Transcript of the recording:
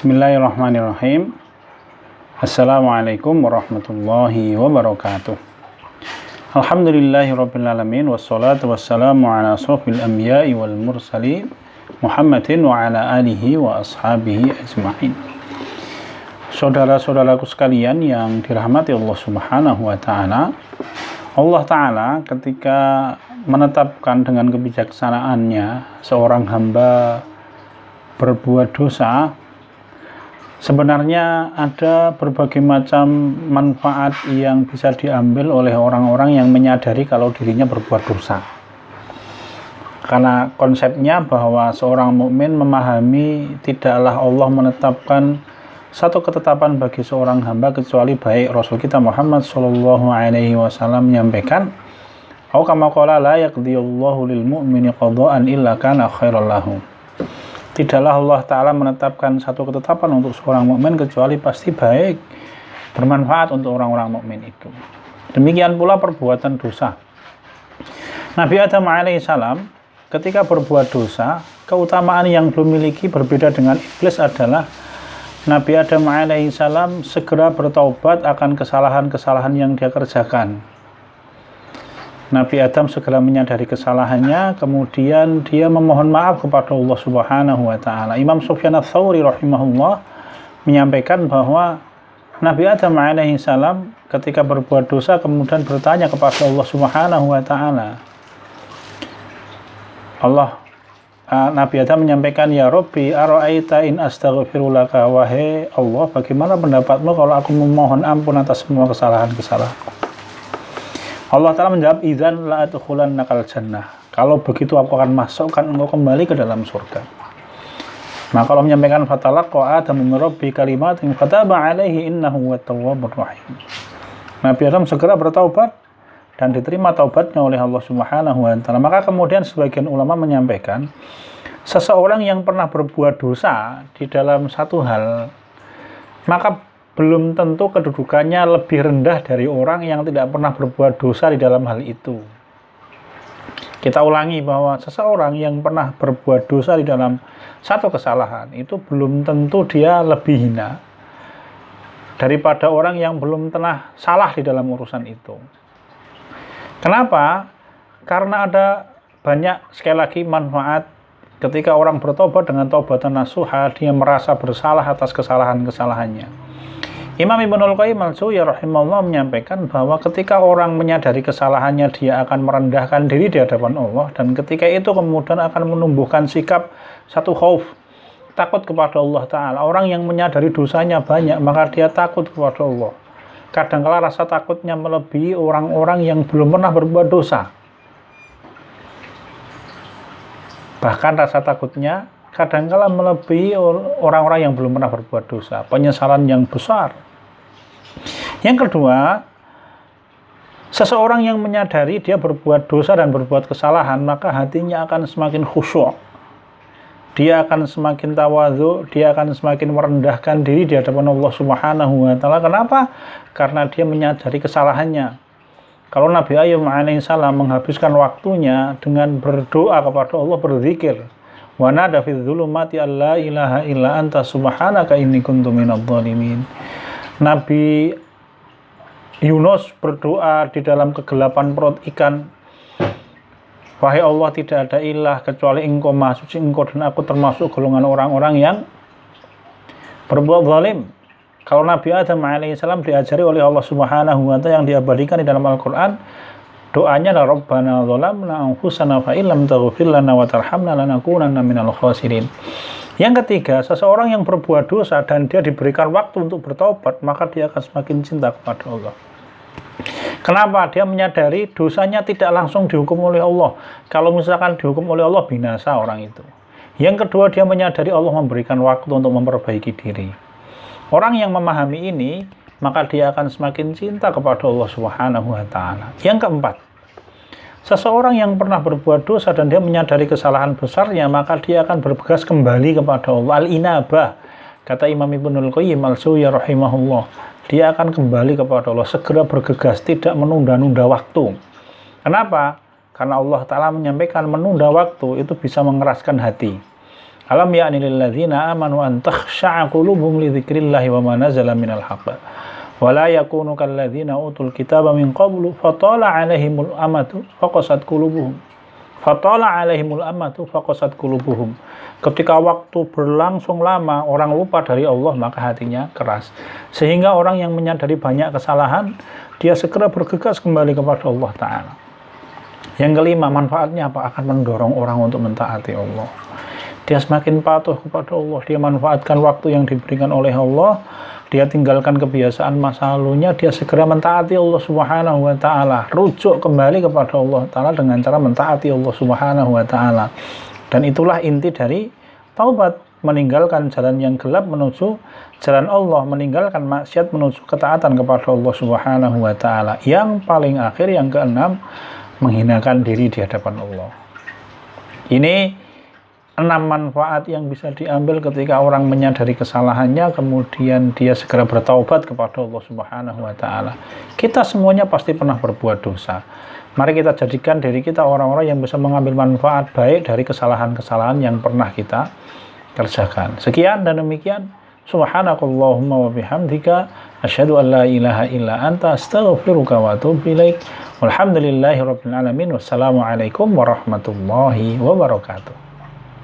Bismillahirrahmanirrahim. Assalamualaikum warahmatullahi wabarakatuh. Alhamdulillahirrabbilalamin. Wassalatu wassalamu ala asrafil anbiya'i wal mursalin Muhammadin wa ala alihi wa ashabihi ajma'in. Saudara-saudaraku sekalian yang dirahmati Allah subhanahu wa ta'ala, Allah ta'ala ketika menetapkan dengan kebijaksanaannya seorang hamba berbuat dosa, sebenarnya ada berbagai macam manfaat yang bisa diambil oleh orang-orang yang menyadari kalau dirinya berbuat dosa. Karena konsepnya bahwa seorang mukmin memahami tidaklah Allah menetapkan satu ketetapan bagi seorang hamba kecuali baik. Rasul kita Muhammad sallallahu alaihi wasallam menyampaikan, "Au kama qala la yaqdiyallahu lil mu'mini qada'an illa kana khairal lahu." Tidaklah Allah Ta'ala menetapkan satu ketetapan untuk seorang mukmin kecuali pasti baik, bermanfaat untuk orang-orang mukmin itu. Demikian pula perbuatan dosa. Nabi Adam alaihissalam ketika berbuat dosa, keutamaan yang belum miliki berbeda dengan iblis adalah Nabi Adam alaihissalam segera bertaubat akan kesalahan-kesalahan yang dia kerjakan. Nabi Adam segera menyadari kesalahannya, kemudian dia memohon maaf kepada Allah Subhanahu wa taala. Imam Sufyan Ats-Tsauri rahimahullah menyampaikan bahwa Nabi Adam alaihi salam ketika berbuat dosa kemudian bertanya kepada Allah Subhanahu wa taala. Nabi Adam menyampaikan, "Ya Rabbi, ara'aita in astaghfiru laka, wahai Allah, bagaimana pendapatmu kalau aku memohon ampun atas semua kesalahan-kesalahanku?" Allah Ta'ala menjawab, "Idzan la adkhulannakal jannah." Kalau begitu aku akan masukkan engkau kembali ke dalam surga. Maka Allah menyampaikan, "Fatalaqa Adamu min rabbi kalimatin fataba alaihi innahu wat-tawwabur rahim." Nabi Adam segera bertaubat dan diterima taubatnya oleh Allah Subhanahu wa taala. Maka kemudian sebagian ulama menyampaikan, seseorang yang pernah berbuat dosa di dalam satu hal, maka belum tentu kedudukannya lebih rendah dari orang yang tidak pernah berbuat dosa di dalam hal itu. Kita ulangi bahwa seseorang yang pernah berbuat dosa di dalam satu kesalahan itu belum tentu dia lebih hina daripada orang yang belum pernah salah di dalam urusan itu. Kenapa? Karena ada banyak, sekali lagi, manfaat ketika orang bertobat dengan taubatan nasuha, dia merasa bersalah atas kesalahan-kesalahannya. Imam Ibnul Qayyim al-Jauziyah rahimahullah menyampaikan bahwa ketika orang menyadari kesalahannya, dia akan merendahkan diri di hadapan Allah, dan ketika itu kemudian akan menumbuhkan sikap satu khauf, takut kepada Allah Ta'ala. Orang yang menyadari dosanya banyak, maka dia takut kepada Allah. Kadangkala rasa takutnya melebihi orang-orang yang belum pernah berbuat dosa. Bahkan rasa takutnya kadangkala melebihi orang-orang yang belum pernah berbuat dosa. Penyesalan yang besar. Yang kedua, seseorang yang menyadari dia berbuat dosa dan berbuat kesalahan, maka hatinya akan semakin khusyuk. Dia akan semakin tawadhu, dia akan semakin merendahkan diri di hadapan Allah Subhanahu wa taala. Kenapa? Karena dia menyadari kesalahannya. Kalau Nabi Ayub alaihissalam menghabiskan waktunya dengan berdoa kepada Allah, berzikir, wa nada fi dzulumati alla ilaha illa anta subhanaka inni kuntu minadh dhalimin. Nabi Yunus berdoa di dalam kegelapan perut ikan, "Wahai Allah, tidak ada ilah kecuali Engkau, Maha Suci Engkau, dan aku termasuk golongan orang-orang yang berbuat zalim." Kalau Nabi Adam alaihissalam diajari oleh Allah Subhanahu wa taala yang diabadikan di dalam Al-Qur'an, doanya adalah Rabbana zalamna anfusana fa illam taghfir lana wa tarhamna lanakunanna minal khasirin. Yang ketiga, seseorang yang berbuat dosa dan dia diberikan waktu untuk bertobat, maka dia akan semakin cinta kepada Allah. Kenapa? Dia menyadari dosanya tidak langsung dihukum oleh Allah. Kalau misalkan dihukum oleh Allah, binasa orang itu. Yang kedua, dia menyadari Allah memberikan waktu untuk memperbaiki diri. Orang yang memahami ini, maka dia akan semakin cinta kepada Allah Subhanahu wa taala. Yang keempat, seseorang yang pernah berbuat dosa dan dia menyadari kesalahan besarnya, maka dia akan bergegas kembali kepada Allah. Al-inabah, kata Imam Ibnul Qayyim al-Jauziyah rahimahullah, dia akan kembali kepada Allah, segera bergegas, tidak menunda-nunda waktu. Kenapa? Karena Allah Ta'ala menyampaikan menunda waktu itu bisa mengeraskan hati. Alam ya'ni lil ladzina amanu an takhsha'a qulubuhum li dzikrillahi wa ma nazala minal haqq. Wa la yakunu kal ladzina utul kitaba min qablu fatala 'alaihimul amatu faqasat qulubuhum. Fatala 'alaihimul amatu faqasat qulubuhum. Ketika waktu berlangsung lama, orang lupa dari Allah, maka hatinya keras. Sehingga orang yang menyadari banyak kesalahan, dia segera bergegas kembali kepada Allah Ta'ala. Yang kelima, manfaatnya apa? Akan mendorong orang untuk mentaati Allah. Dia semakin patuh kepada Allah, dia manfaatkan waktu yang diberikan oleh Allah, dia tinggalkan kebiasaan masa lalunya, dia segera mentaati Allah Subhanahu wa Ta'ala, rujuk kembali kepada Allah Ta'ala dengan cara mentaati Allah Subhanahu wa Ta'ala. Dan itulah inti dari taubat, meninggalkan jalan yang gelap menuju jalan Allah, meninggalkan maksiat menuju ketaatan kepada Allah Subhanahu wa Ta'ala. Yang paling akhir, yang keenam, menghinakan diri di hadapan Allah. Ini 6 manfaat yang bisa diambil ketika orang menyadari kesalahannya, kemudian dia segera bertaubat kepada Allah Subhanahu wa Ta'ala. Kita semuanya pasti pernah berbuat dosa. Mari kita jadikan diri kita orang-orang yang bisa mengambil manfaat baik dari kesalahan-kesalahan yang pernah kita kerjakan. Sekian dan demikian. Subhanakallahumma wa bihamdika asyhadu an la ilaha illa anta astaghfiruka wa atubu ilaik. Walhamdulillahirabbil alamin. Wassalamualaikum warahmatullahi wabarakatuh.